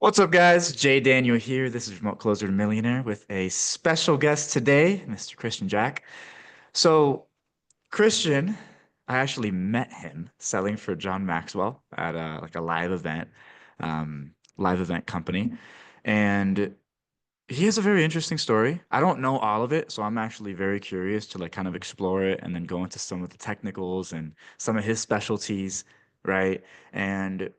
What's up, guys? Jaydaniel here. This is Remote Closer to Millionaire with a special guest today, Mr. Christian Jack. So, Christian, I actually met him selling for John Maxwell at a live event company, and he has a very interesting story. I don't know all of it, so I'm actually very curious to like kind of explore it and then go into some of the technicals and some of his specialties, right? And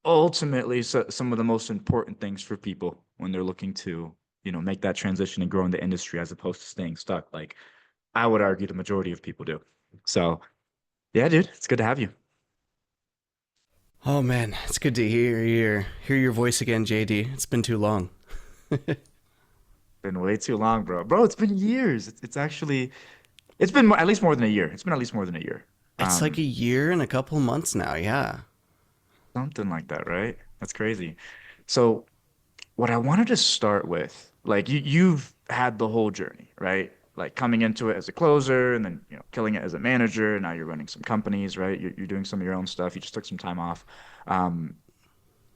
ultimately some of the most important things for people when they're looking to make that transition and grow in the industry as opposed to staying stuck, like I would argue the majority of people do. So yeah, dude, it's good to have you. Oh man, it's good to hear your voice again, JD. It's been too long. Been way too long, bro. It's been years. It's actually it's been at least more than a year. It's been at least more than a year. It's like a um year and a couple months now. Yeah. Something like that, right? That's crazy. So what I wanted to start with, like you've had the whole journey, right? Like coming into it as a closer and then, killing it as a manager. Now you're running some companies, right? You're doing some of your own stuff. You just took some time off. Um,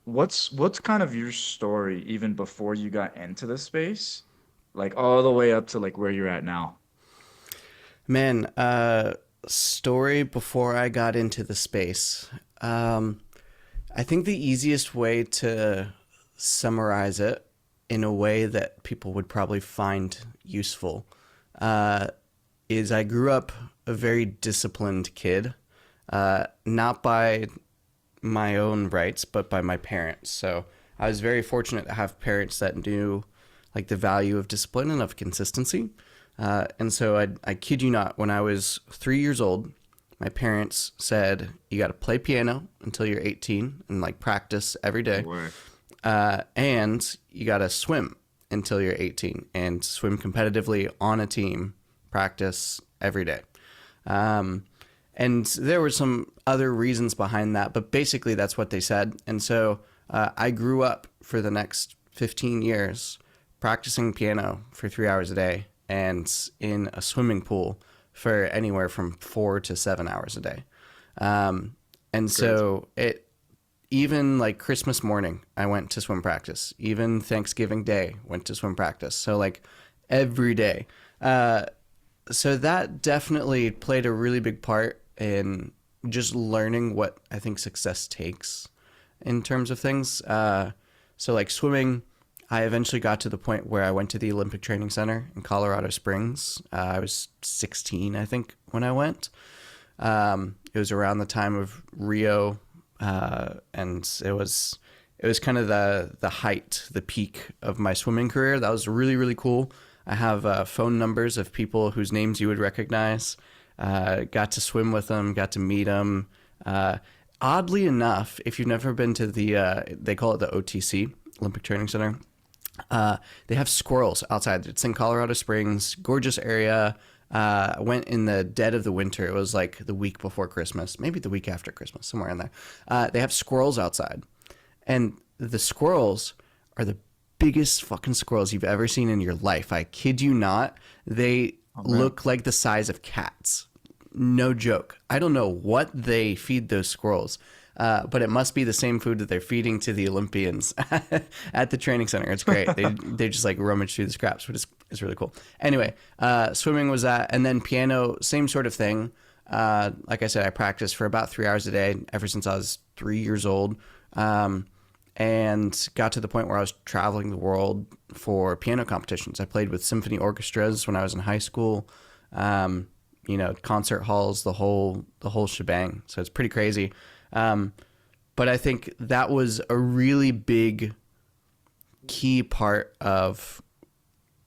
what's kind of your story even before you got into the space? Like all the way up to like where you're at now. Man, story before I got into the space. Um, I think the easiest way to summarize it in a way that people would probably find useful uh, is I grew up a very disciplined kid, not by my own rights, but by my parents. So I was very fortunate to have parents that knew like the value of discipline and of consistency. And so I kid you not, when I was 3 years old, my parents said, you got to play piano until you're 18 and like practice every No day. way. And you got to swim until you're 18 and swim competitively on a team, practice every day. Um, and there were some other reasons behind that, but basically that's what they said. And so I grew up for the next 15 years practicing piano for 3 hours a day and in a swimming pool for anywhere from 4 to 7 hours a day. Um, and Crazy. so it, even like Christmas morning, I went to swim practice. Even Thanksgiving Day, went to swim practice. So like every day. Uh, so that definitely played a really big part in just learning what I think success takes in terms of things. So like swimming, I eventually got to the point where I went to the Olympic Training Center in Colorado Springs. I was 16, I think, when I went. It was around the time of Rio, and it was kind of the height, the peak of my swimming career. That was really really cool. I have phone numbers of people whose names you would recognize. Got to swim with them, got to meet them. Uh, Oddly enough, if you've never been to they call it the OTC, Olympic Training Center. They have squirrels outside. It's in Colorado Springs, gorgeous area. I went in the dead of the winter. It was like the week before Christmas, maybe the week after Christmas, somewhere in there. They have squirrels outside, and the squirrels are the biggest fucking squirrels you've ever seen in your life. I kid you not. They Oh man. look like the size of cats. No joke. I don't know what they feed those squirrels, but it must be the same food that they're feeding to the Olympians at the training center. It's great. They just like rummage through the scraps, but it's really cool. Anyway, swimming was that, and then piano, same sort of thing. Like I said, I practiced for about 3 hours a day ever since I was 3 years old, um, and got to the point where I was traveling the world for piano competitions. I played with symphony orchestras when I was in high school. Um, concert halls, the whole shebang. So it's pretty crazy. Um, but I think that was a really big key part of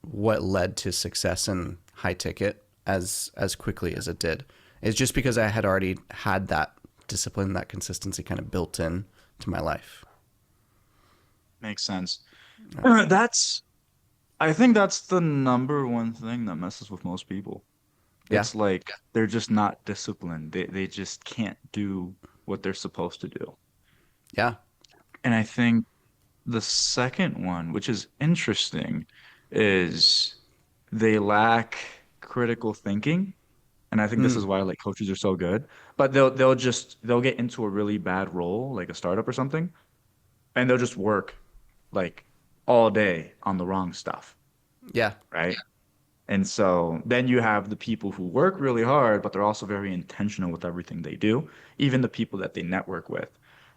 what led to success in high ticket as quickly as it did. It's just because I had already had that discipline, that consistency kind of built in to my life. Makes sense. That's I think that's the number one thing that messes with most people. Yeah. It's like they're just not disciplined. They just can't do what they're supposed to do. Yeah. And I think the second one, which is interesting, is they lack critical thinking. And I think this Mm, is why like coaches are so good. But they'll get into a really bad role, like a startup or something, and they'll just work. like all day on the wrong stuff, Yeah, right? And so then you have the people who work really hard, but they're also very intentional with everything they do, even the people that they network with.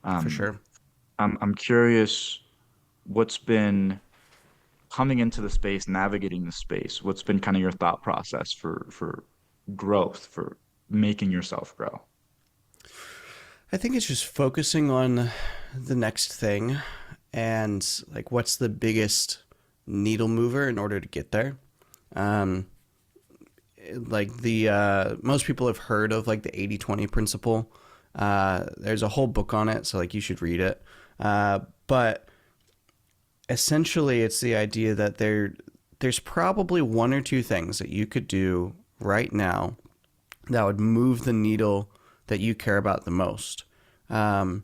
for Um, sure. I'm curious what's been coming into the space, navigating the space. What's been kind of your thought process for growth, for making yourself grow? I think it's just focusing on the next thing and like what's the biggest needle mover in order to get there. Um, like the most people have heard of like the 80/20 principle. There's a whole book on it, so like you should read it. But essentially it's the idea that there's probably one or two things that you could do right now that would move the needle that you care about the most, um,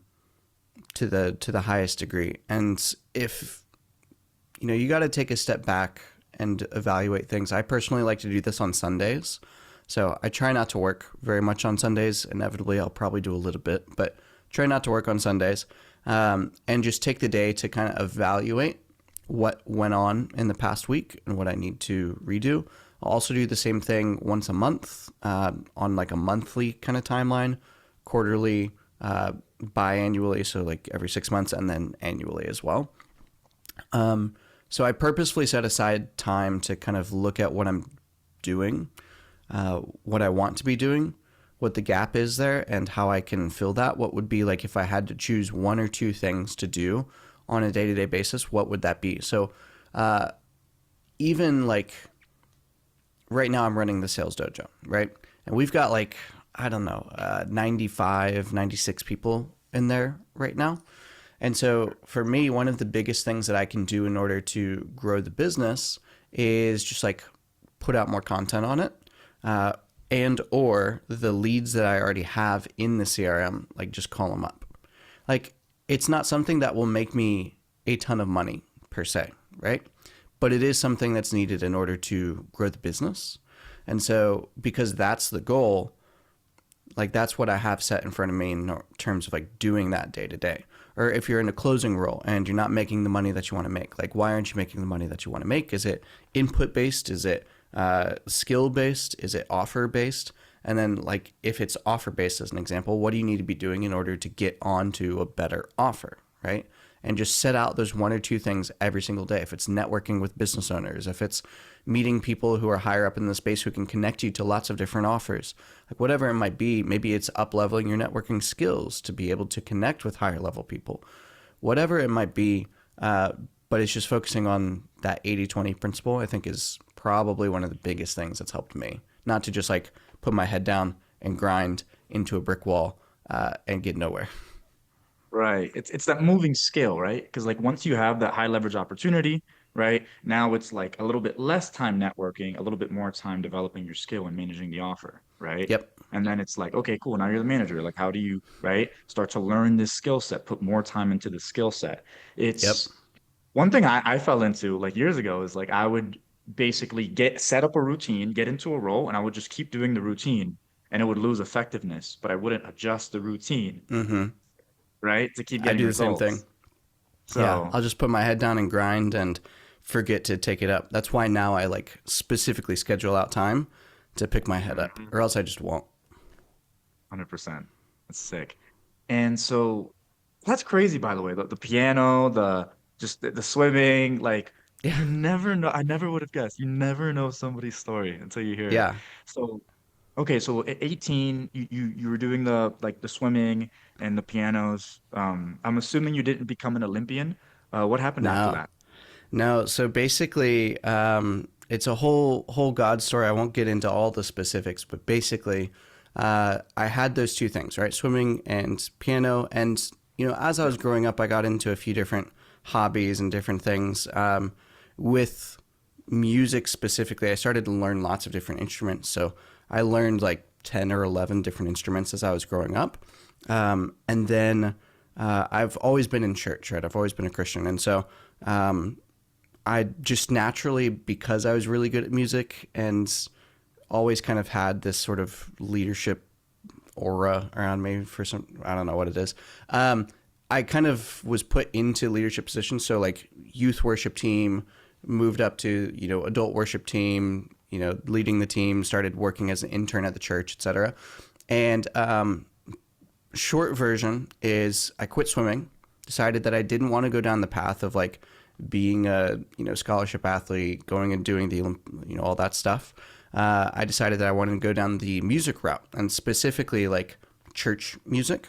to the highest degree. And if you got to take a step back and evaluate things. I personally like to do this on Sundays. So I try not to work very much on Sundays. Inevitably, I'll probably do a little bit, but try not to work on Sundays, and just take the day to kind of evaluate what went on in the past week and what I need to redo. I'll also do the same thing once a month, on like a monthly kind of timeline, quarterly, biannually, so like every 6 months, and then annually as well. So I purposefully set aside time to kind of look at what I'm doing, what I want to be doing, what the gap is there, and how I can fill that. What would be like if I had to choose one or two things to do on a day to day basis? What would that be? So even like right now, I'm running the sales dojo, right? And we've got like, I don't know, 95, 96 people in there right now. And so for me, one of the biggest things that I can do in order to grow the business is just like put out more content on it, uh, and or the leads that I already have in the CRM, like just call them up. Like it's not something that will make me a ton of money per se, right? But it is something that's needed in order to grow the business. And so because that's the goal, like that's what I have set in front of me in terms of like doing that day to day. Or if you're in a closing role and you're not making the money that you want to make, like why aren't you making the money that you want to make? Is it input based? Is it skill based? Is it offer based? And then like if it's offer based as an example, what do you need to be doing in order to get onto a better offer, right? And just set out those one or two things every single day. If it's networking with business owners, if it's meeting people who are higher up in the space who can connect you to lots of different offers, like whatever it might be, maybe it's up leveling your networking skills to be able to connect with higher level people, whatever it might be. But it's just focusing on that 80/20 principle, I think is probably one of the biggest things that's helped me. Not to just like put my head down and grind into a brick wall, and get nowhere. Right. It's that moving scale, right? Because like once you have that high leverage opportunity, right? Now it's like a little bit less time networking, a little bit more time developing your skill and managing the offer, right? Yep. And then it's like, okay, cool. Now you're the manager. Like, how do you, right? Start to learn this skill set, put more time into the skill set. Yep. It's one thing I fell into like years ago is like I would basically get set up a routine, get into a role, and I would just keep doing the routine and it would lose effectiveness, but I wouldn't adjust the routine, Mm-hmm. right? To keep I getting do the same thing. results. Yeah, So, I'll just put my head down and grind and forget to take it up. That's why now I like specifically schedule out time to pick my head up, mhm, or else I just won't. 100%. That's sick. And so that's crazy, by the way. The piano, the just the swimming, like Yeah. you never know. I never would have guessed. You never know somebody's story until you hear it. Yeah. So, okay, so at 18, you were doing the like the swimming and the pianos. I'm assuming you didn't become an Olympian. What happened after No. that? No. So basically, it's a whole God story. I won't get into all the specifics, but basically, I had those two things, right? Swimming and piano. And as I was growing up, I got into a few different hobbies and different things. With music specifically, I started to learn lots of different instruments. So I learned like 10 or 11 different instruments as I was growing up. And then I've always been in church, right? I've always been a Christian. And so um, I just naturally, because I was really good at music and always kind of had this sort of leadership aura around me for some, I don't know what it is. I kind of was put into leadership positions. So like youth worship team, moved up to, adult worship team, leading the team, started working as an intern at the church, etc. And short version is I quit swimming, decided that I didn't want to go down the path of like being a, scholarship athlete, going and doing the, all that stuff. I decided that I wanted to go down the music route, and specifically like church music.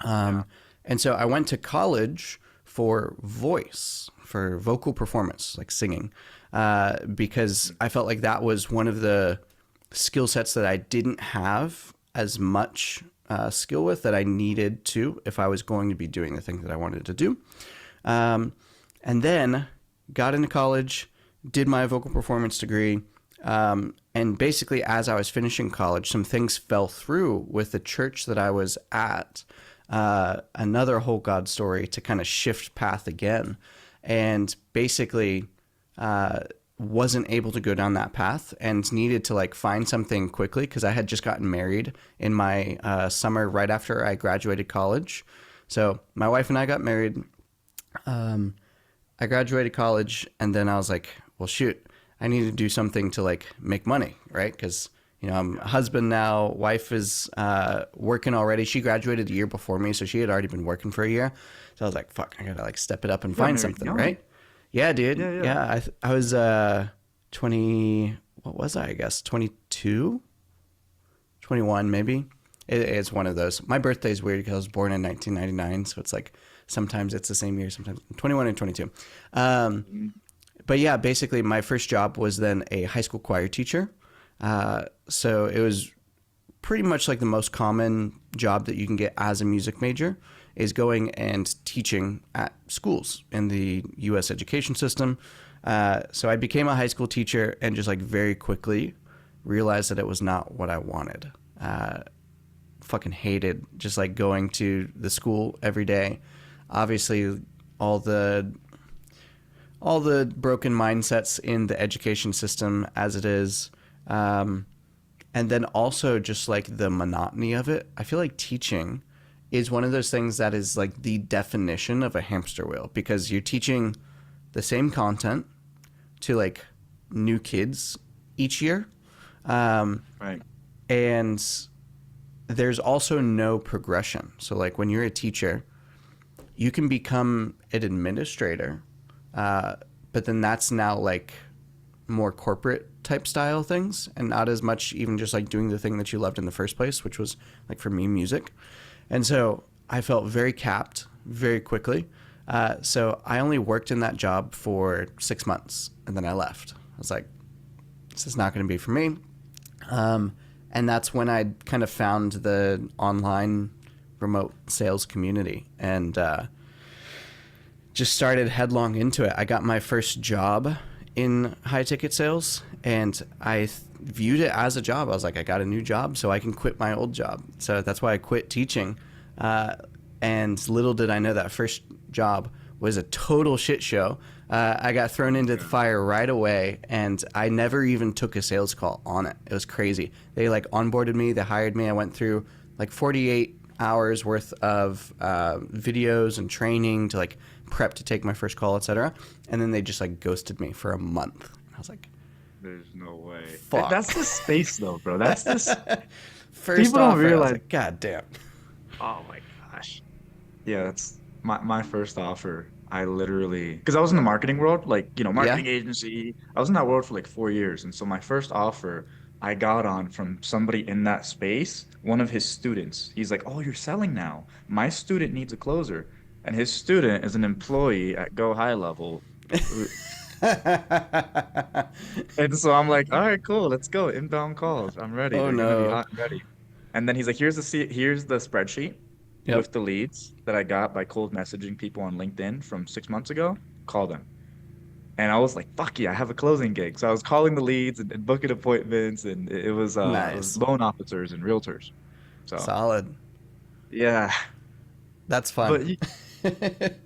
Yeah. And so I went to college for voice, for vocal performance, like singing, because I felt like that was one of the skill sets that I didn't have as much skill with that I needed to if I was going to be doing the thing that I wanted to do. And then got into college, did my vocal performance degree. And basically, as I was finishing college, some things fell through with the church that I was at. Another whole God story to kind of shift path again. And basically, wasn't able to go down that path and needed to like find something quickly because I had just gotten married in my summer right after I graduated college. So my wife and I got married. I graduated college, and then I was like, well, shoot, I need to do something to like make money, right? Because I'm a husband now. Wife is working already. She graduated a year before me, so she had already been working for a year. So I was like, fuck, I gotta like step it up and You got find married something, young. right? Yeah, dude. Yeah, yeah. Yeah, I was 20. What was I guess 22, 21 maybe. It's one of those. My birthday is weird because I was born in 1999, so it's like sometimes it's the same year, sometimes 21 and 22. Um, Mhm. but yeah, basically my first job was then a high school choir teacher. So it was pretty much like the most common job that you can get as a music major is going and teaching at schools in the U.S. education system. So I became a high school teacher and just like very quickly realized that it was not what I wanted. Fucking hated just like going to the school every day. Obviously, all the all the broken mindsets in the education system as it is. And then also just like the monotony of it. I feel like teaching is one of those things that is like the definition of a hamster wheel because you're teaching the same content to like new kids each year. Um, Right. and there's also no progression. So like when you're a teacher, you can become an administrator, but then that's now like more corporate type style things and not as much even just like doing the thing that you loved in the first place, which was like for me music. And so I felt very capped very quickly. So I only worked in that job for 6 months and then I left. I was like, this is not going to be for me. And that's when I kind of found the online remote sales community and just started headlong into it. I got my first job in high ticket sales and I viewed it as a job. I was like, I got a new job so I can quit my old job. So that's why I quit teaching. And little did I know that first job was a total shit show. I got thrown into the fire right away and I never even took a sales call on it. It was crazy. They like onboarded me, they hired me. I went through like 48 hours worth of videos and training to like prep to take my first call, etc. And then they just like ghosted me for a month. I was like, There's no way. That's fuck. the space though, bro. That's this. First People don't offer, I was realize. like, God damn. Oh my gosh. Yeah, that's my first offer. I literally, because I was in the marketing world, like, Yeah. marketing agency. I was in that world for like 4 years. And so my first offer I got on from somebody in that space, one of his students. He's like, "Oh, you're selling now. My student needs a closer." And his student is an employee at Go High Level. And so I'm like, "All right, cool. Let's go. Inbound calls. I'm ready. Oh They're gonna be no. hot and ready." And then he's like, here's the spreadsheet Yep. with the leads that I got by cold messaging people on LinkedIn from 6 months ago. Call them. And I was like, fuck yeah, I have a closing gig. So I was calling the leads and booking appointments, and it was Nice. loan officers and realtors. So Solid. yeah. That's fun. But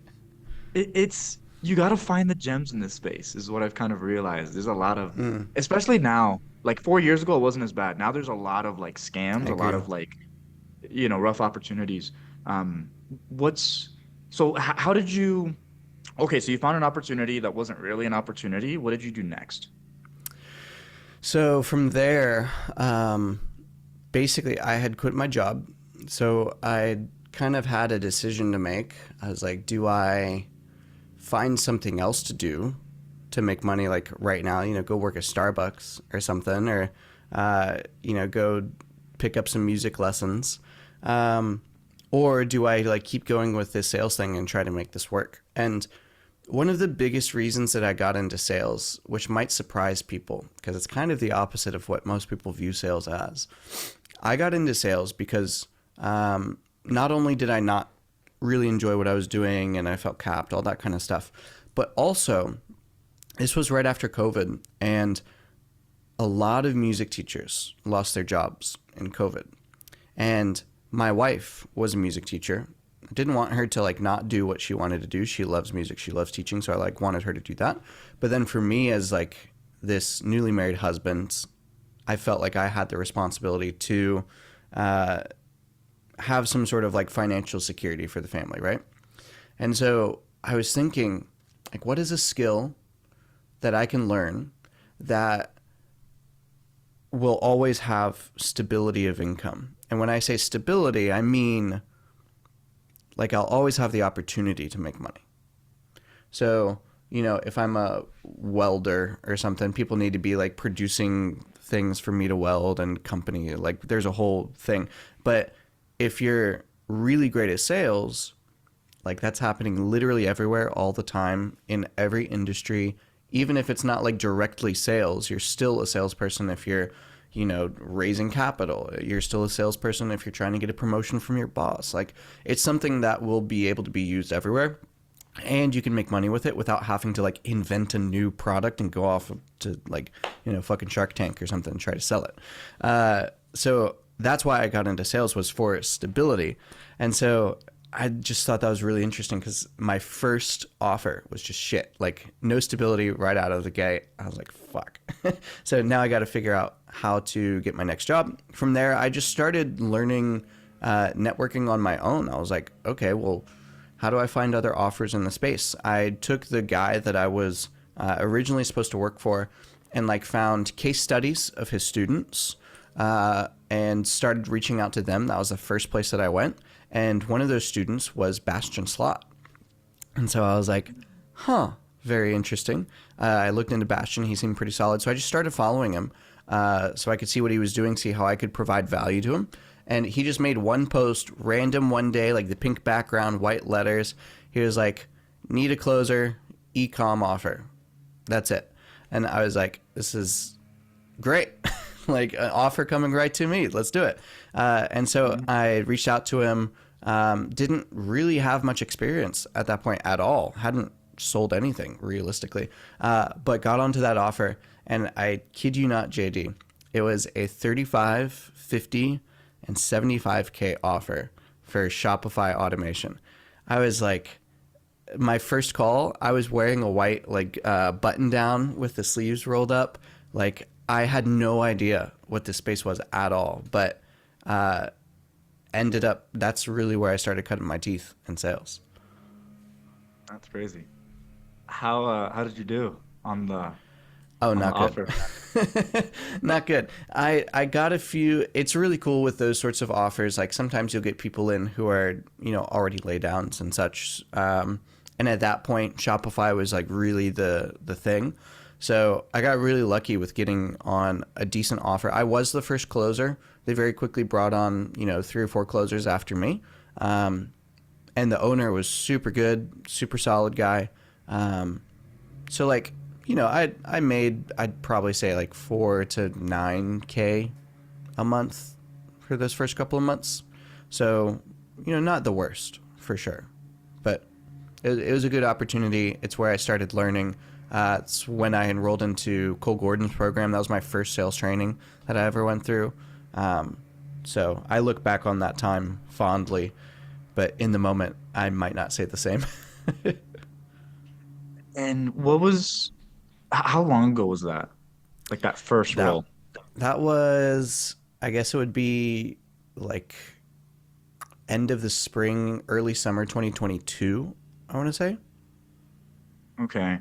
it's you got to find the gems in this space, is what I've kind of realized. There's a lot of, Mm, especially now, like 4 years ago, it wasn't as bad. Now there's a lot of like I scams, a lot agree. of like, rough opportunities. Um, what's So how did you? Okay, so you found an opportunity that wasn't really an opportunity. What did you do next? So from there, basically, I had quit my job. So I kind of had a decision to make. I was like, do I find something else to do to make money, like right now, go work at Starbucks or something, or, go pick up some music lessons? Um, or do I like keep going with this sales thing and try to make this work? And one of the biggest reasons that I got into sales, which might surprise people because it's kind of the opposite of what most people view sales as, I got into sales because not only did I not really enjoy what I was doing and I felt capped, all that kind of stuff, but also this was right after COVID, and a lot of music teachers lost their jobs in COVID. And my wife was a music teacher. I didn't want her to like not do what she wanted to do. She loves music. She loves teaching. So I like wanted her to do that. But then for me as like this newly married husband, I felt like I had the responsibility to uh, have some sort of like financial security for the family, right? And so I was thinking, like, what is a skill that I can learn that will always have stability of income? And when I say stability, I mean like I'll always have the opportunity to make money. So, if I'm a welder or something, people need to be like producing things for me to weld and company. Like there's a whole thing. But if you're really great at sales, like that's happening literally everywhere all the time in every industry. Even if it's not like directly sales, you're still a salesperson if you're, raising capital. You're still a salesperson if you're trying to get a promotion from your boss. Like it's something that will be able to be used everywhere, and you can make money with it without having to like invent a new product and go off to like fucking Shark Tank or something and try to sell it. So that's why I got into sales, was for stability. And so I just thought that was really interesting because my first offer was just shit, like no stability right out of the gate. I was like, fuck. So now I got to figure out how to get my next job. From there, I just started learning networking on my own. I was like, okay, well, how do I find other offers in the space? I took the guy that I was originally supposed to work for and like found case studies of his students and started reaching out to them. That was the first place that I went. And one of those students was Bastian Slot. And so I was like, huh, very interesting. I looked into Bastian. He seemed pretty solid. So I just started following him so I could see what he was doing, see how I could provide value to him. And he just made one post random one day, like the pink background, white letters. He was like, need a closer, e-com offer. That's it. And I was like, this is great. Like an offer coming right to me. Let's do it. And so Mhm. I reached out to him. Didn't really have much experience at that point at all. Hadn't sold anything realistically, but got onto that offer. And I kid you not, JD, it was a 35, 50, and 75K offer for Shopify automation. I was like, my first call, I was wearing a white like button down with the sleeves rolled up. Like I had no idea what this space was at all, but ended up that's really where I started cutting my teeth in sales. That's crazy. How did you do Oh, on the not good. offer? Not good. I got a few. It's really cool with those sorts of offers. Like sometimes you'll get people in who are already lay downs and such. And at that point, Shopify was like really the thing. So I got really lucky with getting on a decent offer. I was the first closer. They very quickly brought on 3 or 4 closers after me. And the owner was super good, super solid guy. So like I made, I'd probably say like 4 to 9K a month for those first couple of months. So not the worst for sure, but it was a good opportunity. It's where I started learning. It's when I enrolled into Cole Gordon's program. That was my first sales training that I ever went through. So I look back on that time fondly, but in the moment, I might not say the same. And what was how long ago was that? Like that first that role? that was, I guess it would be like end of the spring, early summer 2022, I want to say. Okay.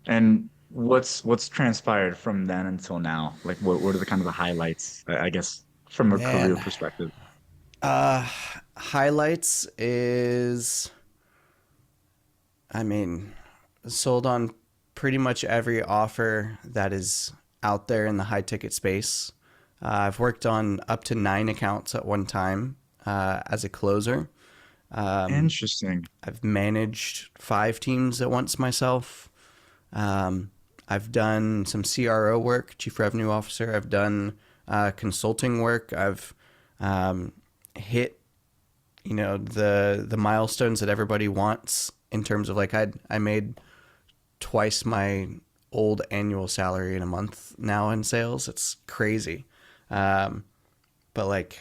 And what's transpired from then until now? Like what are the kind of the highlights, I guess, from a career Man, perspective? uh, highlights is, I mean, sold on pretty much every offer that is out there in the high ticket space. I've worked on up to 9 accounts at one time as a closer. Um, Interesting. I've managed 5 teams at once myself. Um, I've done some CRO work, Chief Revenue Officer. I've done consulting work. I've um, hit the milestones that everybody wants in terms of like I made twice my old annual salary in a month now in sales. It's crazy. Um, but like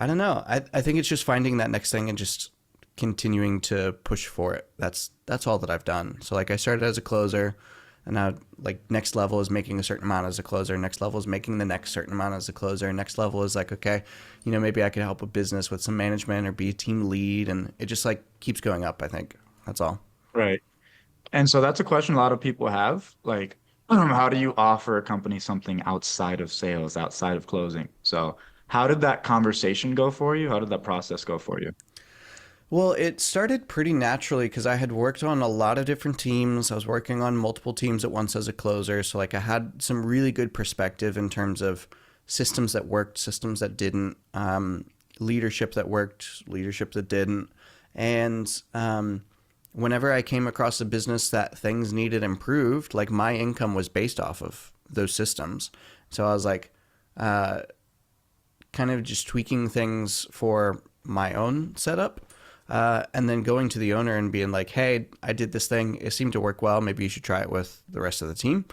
I don't know. I think it's just finding that next thing and just continuing to push for it. That's all that I've done. So like I started as a closer and now like next level is making a certain amount as a closer, next level is making the next certain amount as a closer, next level is like, okay, maybe I could help a business with some management or be a team lead, and it just like keeps going up, I think. That's all. Right. And so that's a question a lot of people have. Like, how do you offer a company something outside of sales, outside of closing? So how did that conversation go for you? How did that process go for you? Well, it started pretty naturally because I had worked on a lot of different teams. I was working on multiple teams at once as a closer. So, like, I had some really good perspective in terms of systems that worked, systems that didn't, leadership that worked, leadership that didn't. And whenever I came across a business that things needed improved, like, my income was based off of those systems. So, I was like, uh, kind of just tweaking things for my own setup. And then going to the owner and being like, hey, I did this thing. It seemed to work well. Maybe you should try it with the rest of the team.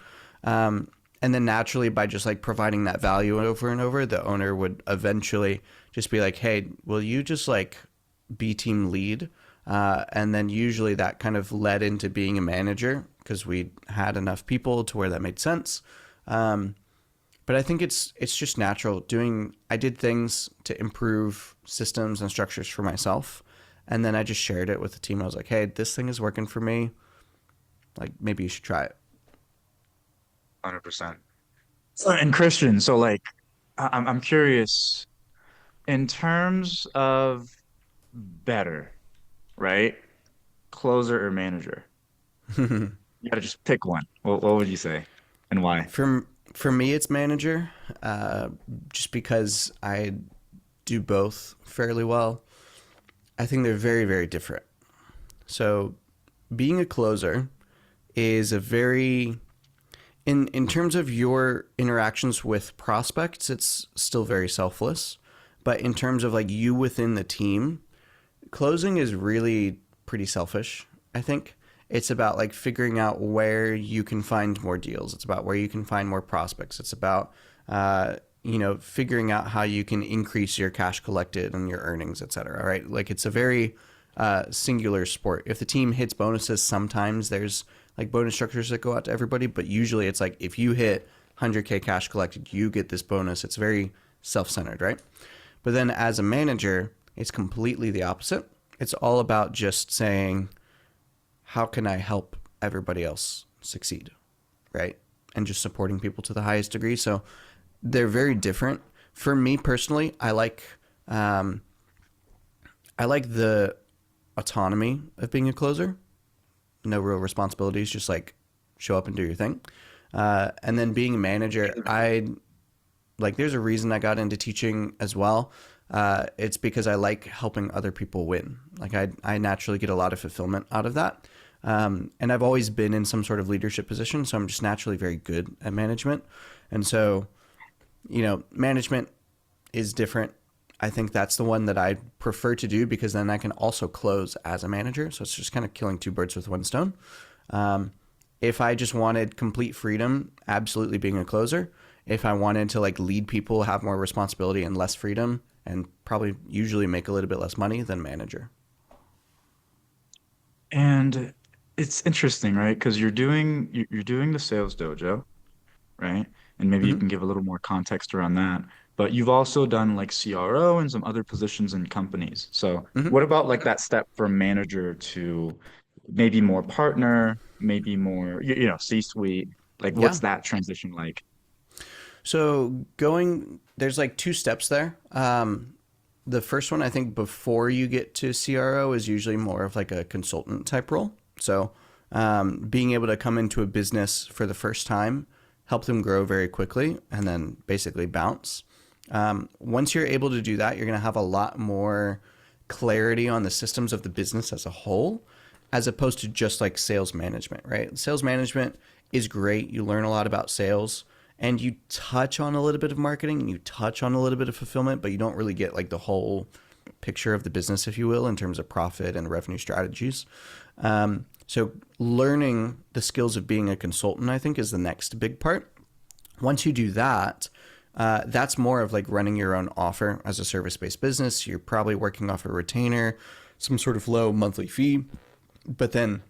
And then naturally, by just like providing that value over and over, the owner would eventually just be like, hey, will you just like be team lead? And then usually that kind of led into being a manager because we had enough people to where that made sense. Um, but I think it's just natural doing. I did things to improve systems and structures for myself, and then I just shared it with the team. I was like, "Hey, this thing is working for me. Like, maybe you should try it." 100%. And Christian, so like I'm curious in terms of better, right? Closer or manager? You gotta just pick one. What would you say and why? For me, it's manager, uh, just because I do both fairly well. I think they're very very different. So, being a closer is a very in terms of your interactions with prospects, it's still very selfless. But in terms of like you within the team, closing is really pretty selfish, I think. It's about like figuring out where you can find more deals. It's about where you can find more prospects. It's about figuring out how you can increase your cash collected and your earnings, et cetera. Right? Like it's a very singular sport. If the team hits bonuses, sometimes there's like bonus structures that go out to everybody, but usually it's like if you hit 100K cash collected, you get this bonus. It's very self-centered, right? But then as a manager, it's completely the opposite. It's all about just saying, how can I help everybody else succeed, right? And just supporting people to the highest degree. So they're very different. For me personally, um, I like the autonomy of being a closer. No real responsibilities, just like show up and do your thing. And then being a manager, I like. There's a reason I got into teaching as well. It's because I like helping other people win. Like I naturally get a lot of fulfillment out of that. And I've always been in some sort of leadership position, so I'm just naturally very good at management. And so, management is different. I think that's the one that I prefer to do because then I can also close as a manager. So it's just kind of killing two birds with one stone. Um, if I just wanted complete freedom, absolutely being a closer. If I wanted to like lead people, have more responsibility and less freedom, and probably usually make a little bit less money, than manager. And it's interesting, right? Because you're doing the sales dojo, right? And maybe you Mm-hmm. can give a little more context around that. but you've also done like CRO and some other positions in companies. So Hmm. what about like that step from manager to maybe more partner, maybe more, C-suite? Like Yeah. what's that transition like? So there's like two steps there. The first one, I think, before you get to CRO is usually more of like a consultant type role. So, being able to come into a business for the first time, help them grow very quickly, and then basically bounce. Once you're able to do that, you're going to have a lot more clarity on the systems of the business as a whole, as opposed to just like sales management, right? Sales management is great. You learn a lot about sales and you touch on a little bit of marketing and you touch on a little bit of fulfillment, but you don't really get like the whole picture of the business, if you will, in terms of profit and revenue strategies. So learning the skills of being a consultant, I think, is the next big part. Once you do that, that's more of like running your own offer as a service-based business. You're probably working off a retainer, some sort of low monthly fee. But then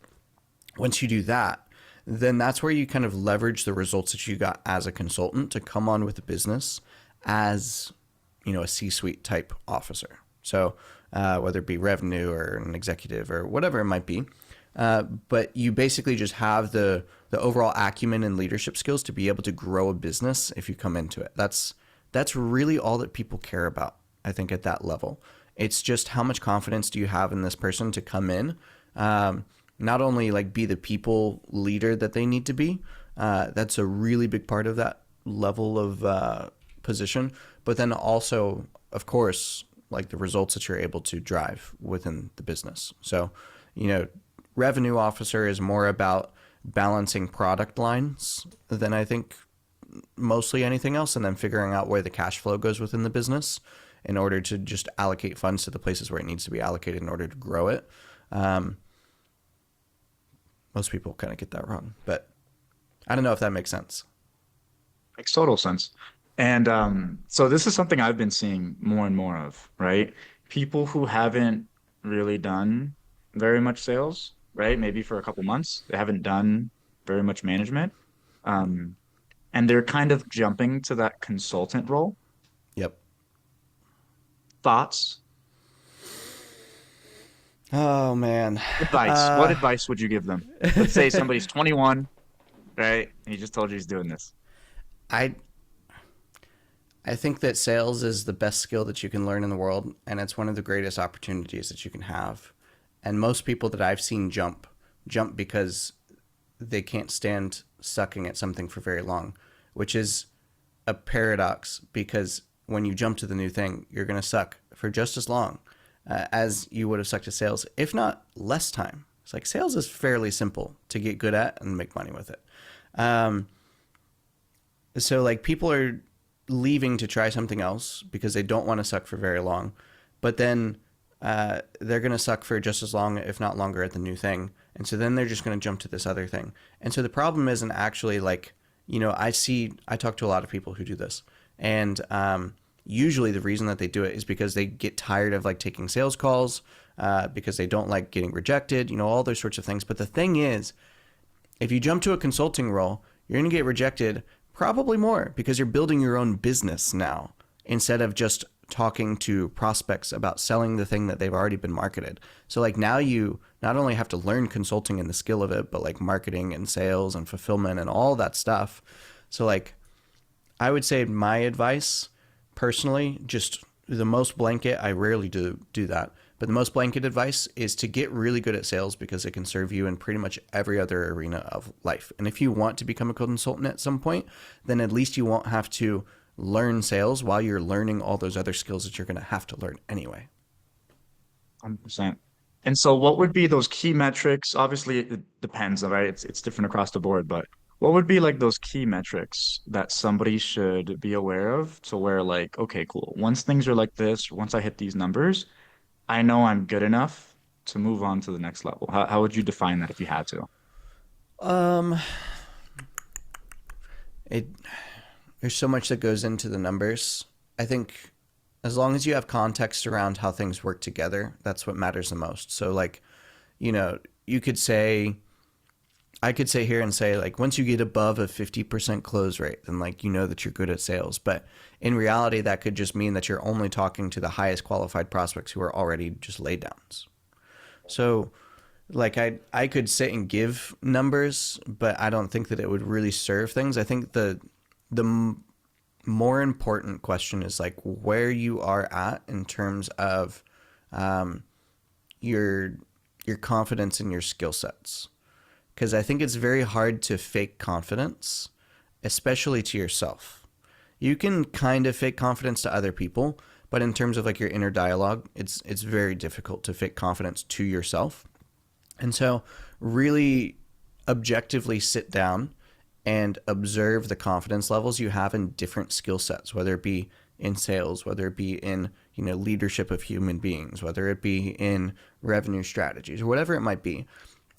once you do that, then that's where you kind of leverage the results that you got as a consultant to come on with the business as, a C-suite type officer. So whether it be revenue or an executive or whatever it might be, but you basically just have the overall acumen and leadership skills to be able to grow a business if you come into it. That's really all that people care about, I think, at that level. It's just how much confidence do you have in this person to come in, not only like be the people leader that they need to be. That's a really big part of that level of position, but then also, of course, like the results that you're able to drive within the business. So, you know, revenue officer is more about balancing product lines than I think mostly anything else, and then figuring out where the cash flow goes within the business in order to just allocate funds to the places where it needs to be allocated in order to grow it. Um, Most people kind of get that wrong, but I don't know if that makes sense. Makes total sense. And so this is something I've been seeing more and more of, right? People who haven't really done very much sales, right? Maybe for a couple months, they haven't done very much management. Um, and they're kind of jumping to that consultant role. Yep. Thoughts? Oh man. Advice. What Uh, advice would you give them? Let's say somebody's 21, right? And he just told you he's doing this. I I think that sales is the best skill that you can learn in the world, and it's one of the greatest opportunities that you can have. And most people that I've seen jump because they can't stand sucking at something for very long, which is a paradox because when you jump to the new thing, you're going to suck for just as long as you would have sucked at sales, if not less time. It's like sales is fairly simple to get good at and make money with it. Um, so like people are leaving to try something else because they don't want to suck for very long, but then they're going to suck for just as long, if not longer, at the new thing. And so then they're just going to jump to this other thing. And so the problem isn't actually like, I talk to a lot of people who do this. And usually the reason that they do it is because they get tired of like taking sales calls, because they don't like getting rejected, all those sorts of things. But the thing is, if you jump to a consulting role, you're going to get rejected probably more because you're building your own business now instead of just talking to prospects about selling the thing that they've already been marketed. So like now you not only have to learn consulting and the skill of it, but like marketing and sales and fulfillment and all that stuff. So like I would say my advice personally, just the most blanket, I rarely do that, but the most blanket advice is to get really good at sales because it can serve you in pretty much every other arena of life. And if you want to become a consultant at some point, then at least you won't have to learn sales while you're learning all those other skills that you're going to have to learn anyway. 100%. And so what would be those key metrics? Obviously, it depends, right? It's different across the board, but what would be like those key metrics that somebody should be aware of to where like, okay, cool. Once things are like this, once I hit these numbers, I know I'm good enough to move on to the next level. How would you define that if you had to? Um, it There's so much that goes into the numbers. I think as long as you have context around how things work together, that's what matters the most. So like, you could say I could sit here and say like once you get above a 50% close rate, then like you know that you're good at sales. But in reality, that could just mean that you're only talking to the highest qualified prospects who are already just laid downs. So like I could sit and give numbers, but I don't think that it would really serve things. I think the more important question is like where you are at in terms of um, your your confidence in your skill sets. Because I think it's very hard to fake confidence, especially to yourself. You can kind of fake confidence to other people, but in terms of like your inner dialogue, it's very difficult to fake confidence to yourself. And so, really objectively sit down and observe the confidence levels you have in different skill sets, whether it be in sales, whether it be in leadership of human beings, whether it be in revenue strategies or whatever it might be,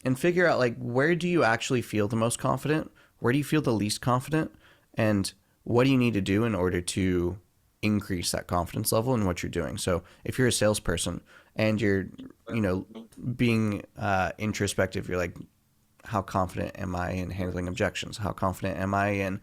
and figure out like where do you actually feel the most confident, where do you feel the least confident, and what do you need to do in order to increase that confidence level in what you're doing. So if you're a salesperson and you're being introspective, you're like, how confident am I in handling objections? How confident am I in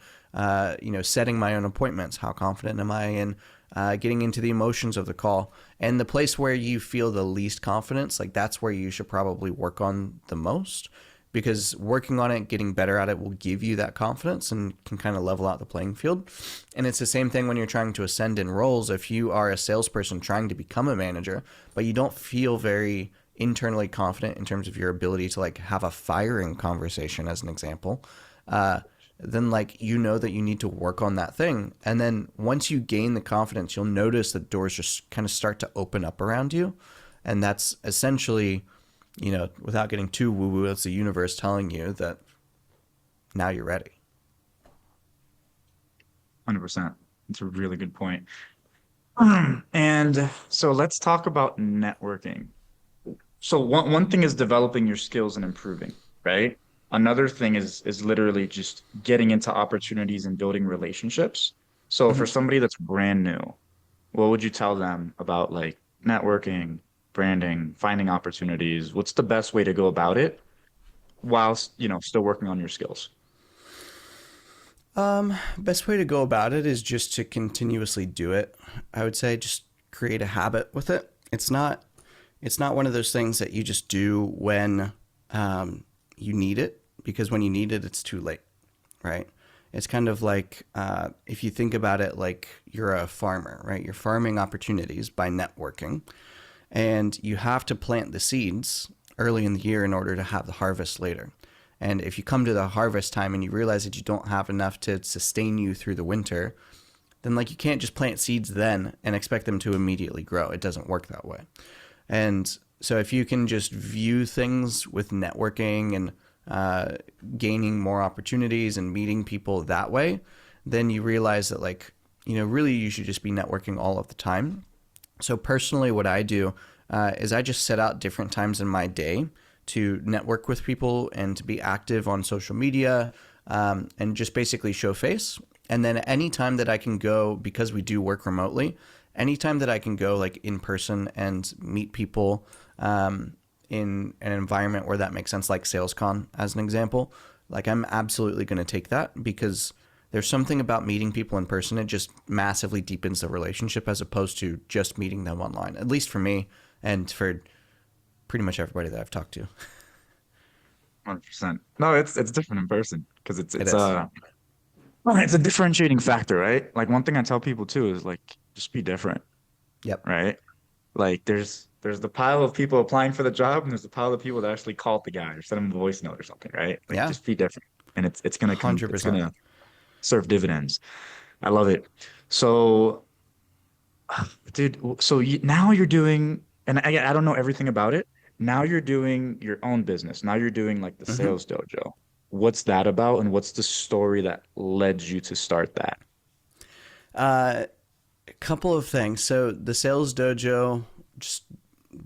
setting my own appointments? How confident am I in getting into the emotions of the call? And the place where you feel the least confidence, like that's where you should probably work on the most, because working on it, getting better at it will give you that confidence and can kind of level out the playing field. And it's the same thing when you're trying to ascend in roles. If you are a salesperson trying to become a manager, but you don't feel very internally confident in terms of your ability to like have a firing conversation, as an example, then like that you need to work on that thing. And then once you gain the confidence, you'll notice that doors just kind of start to open up around you. And that's essentially, without getting too woo woo, it's the universe telling you that now you're ready. 100%. It's a really good point. And so let's talk about networking. So one thing is developing your skills and improving, right? Another thing is literally just getting into opportunities and building relationships. So for Mm-hmm. somebody that's brand new, what would you tell them about like networking, branding, finding opportunities? What's the best way to go about it whilst, still working on your skills? Best way to go about it is just to continuously do it. I would say just create a habit with it. It's not one of those things that you just do when you need it, because when you need it, it's too late, right? It's kind of like if you think about it like you're a farmer, right? You're farming opportunities by networking, and you have to plant the seeds early in the year in order to have the harvest later. And if you come to the harvest time and you realize that you don't have enough to sustain you through the winter, then like you can't just plant seeds then and expect them to immediately grow. It doesn't work that way. And so if you can just view things with networking and gaining more opportunities and meeting people that way, then you realize that like, really you should just be networking all of the time. So personally, what I do is I just set out different times in my day to network with people and to be active on social media, and just basically show face. And then anytime that I can go, because we do work remotely, anytime that I can go like in person and meet people in an environment where that makes sense, like SalesCon as an example, like I'm absolutely going to take that, because there's something about meeting people in person. It just massively deepens the relationship as opposed to just meeting them online, at least for me and for pretty much everybody that I've talked to. 100%. No, it's different in person because it's It it's is. uh it's a differentiating factor, right? Like one thing I tell people too is like just be different, Yep. right? Like there's the pile of people applying for the job and there's the pile of people that actually called the guy or sent him a voice note or something, right? Like Yeah. just be different. And it's 100%. gonna serve dividends. I love it. So dude, now you're doing, and I don't know everything about it. Now you're doing your own business. Now you're doing like the Hmm. sales dojo. What's that about, and what's the story that led you to start that? A couple of things. So the sales dojo, just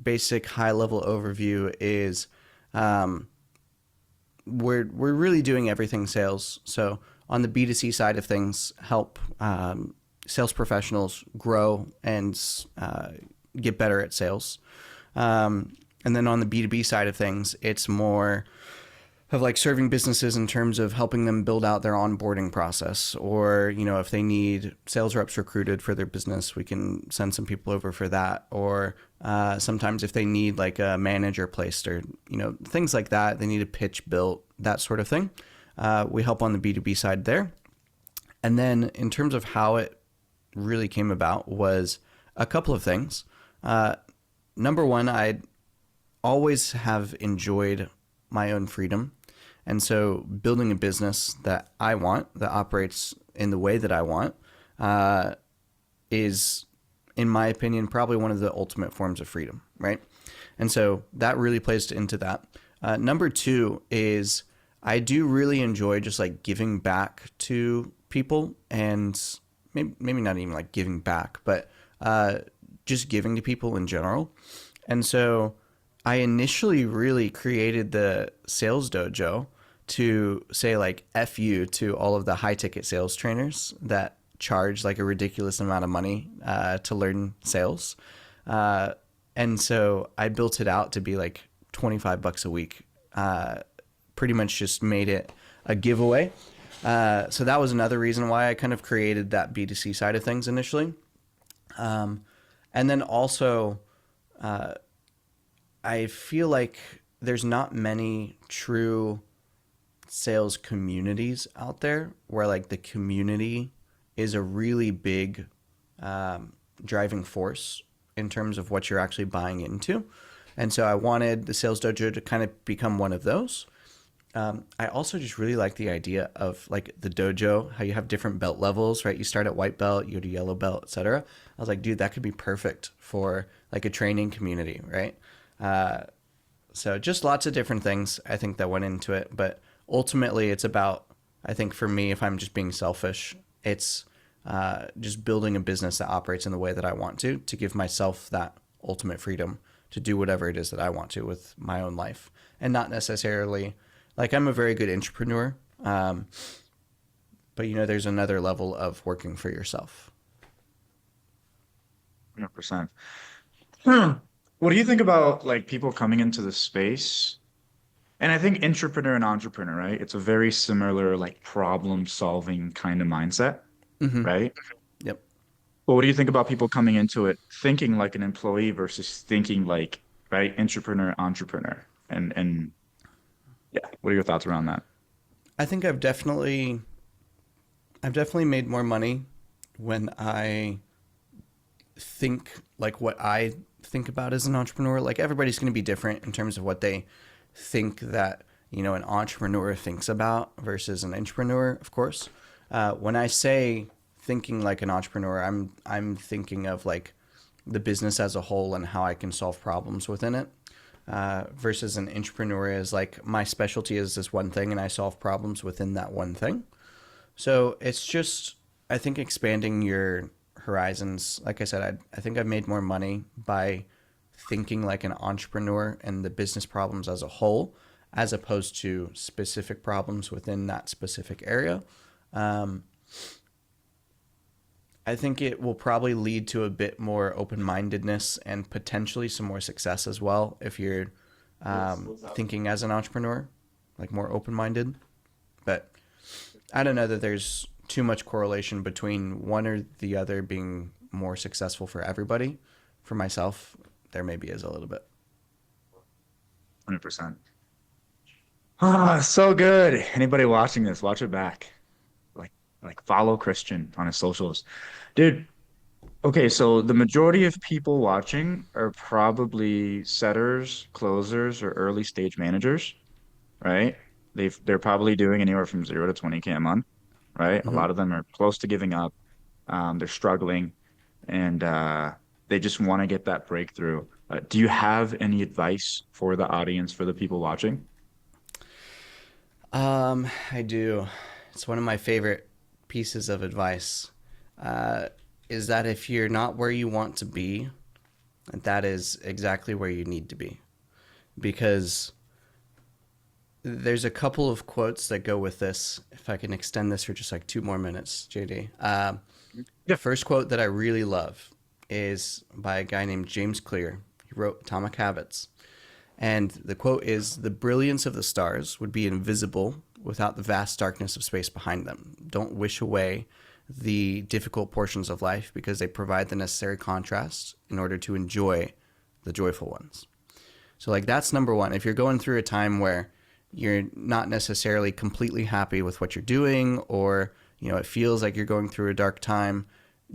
basic high level overview is um, we're really doing everything sales. So on the B2C side of things, help sales professionals grow and get better at sales. And then on the B2B side of things, it's more of like serving businesses in terms of helping them build out their onboarding process, or if they need sales reps recruited for their business, we can send some people over for that. Or sometimes if they need like a manager placed, or things like that, they need a pitch built, that sort of thing. We help on the B2B side there. And then in terms of how it really came about was a couple of things. Number one, I always have enjoyed my own freedom. And so building a business that I want, that operates in the way that I want, is, in my opinion, probably one of the ultimate forms of freedom, right? And so that really plays into that. Number two is I do really enjoy just like giving back to people, and maybe not even like giving back, but just giving to people in general. And so I initially really created the sales dojo to say like F you to all of the high ticket sales trainers that charge like a ridiculous amount of money to learn sales. And so I built it out to be like $25 a week. Pretty much just made it a giveaway. So that was another reason why I kind of created that B2C side of things initially. And then also, I feel like there's not many true sales communities out there where like the community is a really big driving force in terms of what you're actually buying into. And so I wanted the Sales Dojo to kind of become one of those. I also just really like the idea of like the dojo, how you have different belt levels, right? You start at white belt, you go to yellow belt, etc. I was like, dude, that could be perfect for like a training community, right? So just lots of different things I think that went into it. But ultimately, it's about, I think for me, if I'm just being selfish, it's just building a business that operates in the way that I want to give myself that ultimate freedom to do whatever it is that I want to with my own life, and not necessarily like I'm a very good entrepreneur. But there's another level of working for yourself. 100%. What do you think about like people coming into the space? And I think entrepreneur and entrepreneur, right? It's a very similar like problem solving kind of mindset, Mm-hmm. right? Yep. But what do you think about people coming into it thinking like an employee versus thinking like, right, entrepreneur, entrepreneur? And yeah, what are your thoughts around that? I think I've definitely made more money when I think like what I think about as an entrepreneur. Like everybody's going to be different in terms of what they think that an entrepreneur thinks about versus an entrepreneur, of course. When I say thinking like an entrepreneur, I'm thinking of like the business as a whole and how I can solve problems within it. Versus an entrepreneur is like my specialty is this one thing and I solve problems within that one thing. So it's just, I think, expanding your horizons. Like I said, I think I've made more money by thinking like an entrepreneur and the business problems as a whole, as opposed to specific problems within that specific area. Um, I think it will probably lead to a bit more open mindedness and potentially some more success as well if you're What's up? thinking as an entrepreneur, like more open minded. But I don't know that there's too much correlation between one or the other being more successful for everybody. For myself, there maybe is a little bit. 100%. Ah, so good. Anybody watching this, watch it back. Like follow Christian on his socials. Dude, okay, so the majority of people watching are probably setters, closers, or early stage managers, right? They're probably doing anywhere from 0 to 20K a month, right? A Hmm. lot of them are close to giving up. They're struggling, and they just want to get that breakthrough. Do you have any advice for the audience, for the people watching? I do. It's one of my favorite pieces of advice. Uh, is that if you're not where you want to be, that is exactly where you need to be. Because there's a couple of quotes that go with this. If I can extend this for just like 2 more minutes, JD. Yeah. First quote that I really love is by a guy named James Clear. He wrote Atomic Habits. And the quote is, "The brilliance of the stars would be invisible without the vast darkness of space behind them. Don't wish away the difficult portions of life because they provide the necessary contrast in order to enjoy the joyful ones." So, like, that's number one. If you're going through a time where you're not necessarily completely happy with what you're doing, or, it feels like you're going through a dark time,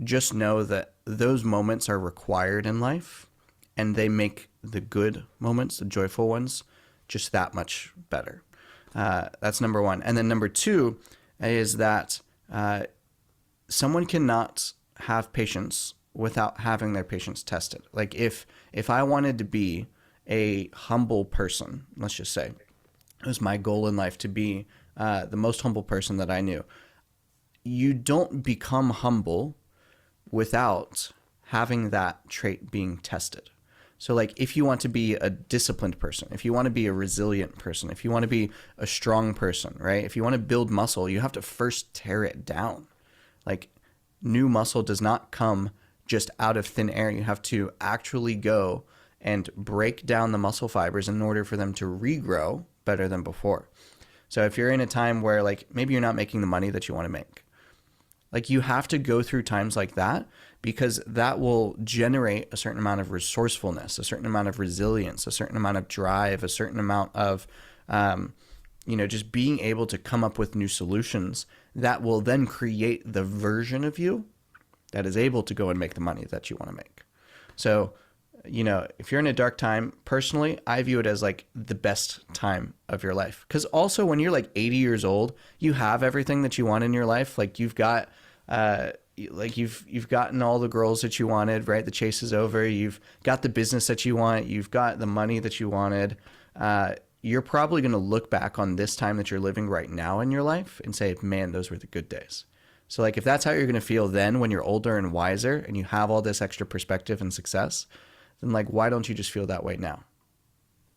just know that those moments are required in life, and they make the good moments, the joyful ones, just that much better. That's number one. And then number two is that someone cannot have patience without having their patience tested. Like, if I wanted to be a humble person, let's just say it was my goal in life to be the most humble person that I knew, you don't become humble without having that trait being tested. So, like, if you want to be a disciplined person, if you want to be a resilient person, if you want to be a strong person, right? If you want to build muscle, you have to first tear it down. Like, new muscle does not come just out of thin air. You have to actually go and break down the muscle fibers in order for them to regrow better than before. So if you're in a time where, like, maybe you're not making the money that you want to make, like, you have to go through times like that, because that will generate a certain amount of resourcefulness, a certain amount of resilience, a certain amount of drive, a certain amount of, just being able to come up with new solutions that will then create the version of you that is able to go and make the money that you want to make. So, if you're in a dark time, personally, I view it as like the best time of your life. Because also, when you're like 80 years old, you have everything that you want in your life. Like, you've got, you've gotten all the girls that you wanted, right? The chase is over. You've got the business that you want. You've got the money that you wanted. You're probably going to look back on this time that you're living right now in your life and say, man, those were the good days. So, like, if that's how you're going to feel then when you're older and wiser and you have all this extra perspective and success, then, like, why don't you just feel that way now?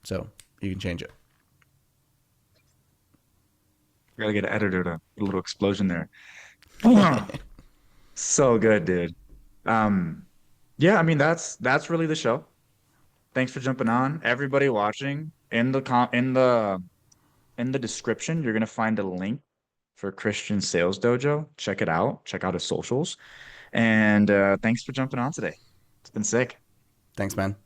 So you can change it. Gotta get an editor to put a little explosion there. So good, dude. Um, yeah, I mean that's really the show. Thanks for jumping on. Everybody watching, in the description, you're gonna find a link for Christian Sales Dojo. Check it out. Check out his socials. And thanks for jumping on today. It's been sick. Thanks, man.